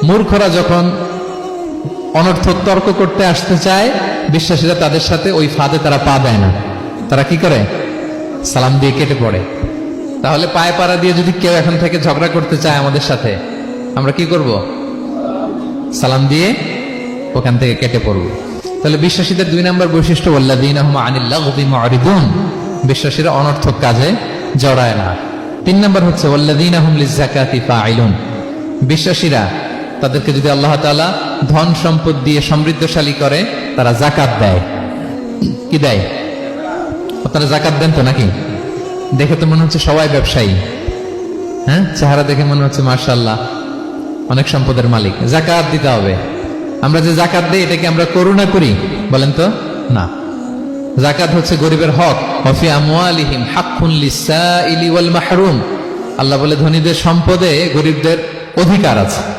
মূর্খরা যখন অনর্থক তর্ক করতে আসতে চায়, বিশ্বাসীরা তাদের সাথে ওই ফাঁদে তারা পা দেয় না। তারা কি করে? সালাম দিয়ে কেটে পড়ে। তাহলে পায়ে পাড়া দিয়ে যদি কেউ এখন থেকে ঝগড়া করতে চায় আমাদের সাথে, আমরা কি করব? সালাম দিয়ে ওখান থেকে কেটে পড়ব। তাহলে বিশ্বাসীদের ২ নম্বর বৈশিষ্ট্য, ওয়াল্লাযীনা হুম আনিল লাগবি মুরিদুন, বিশ্বাসীরা অনর্থক কাজে জড়ায় না। ৩ নম্বর হচ্ছে ওয়াল্লাযীনা হুম লিয-যাকাতি ফাঈলুন, বিশ্বাসীরা তাদেরকে যদি আল্লাহ তাআলা ধন সম্পদ দিয়ে সমৃদ্ধশালী করে, তারা যাকাত দেয়। কি দেয়? আপনারা যাকাত দেন তো নাকি? দেখে তো মনে হচ্ছে সবাই ব্যবসায়ী, হ্যাঁ, চেহারা দেখে মনে হচ্ছে মাশাআল্লাহ অনেক সম্পদের মালিক। যাকাত দিতে হবে। আমরা যে যাকাত দেই, এটা কি আমরা করুণা করি? বলেন তো না। যাকাত হচ্ছে গরিবের হক। ওয়া ফি আমওয়ালিহিম হাক্কুন লিস-সাইলি ওয়াল মাহরুম, আল্লাহ বলে ধনীদের সম্পদে গরিবদের অধিকার আছে।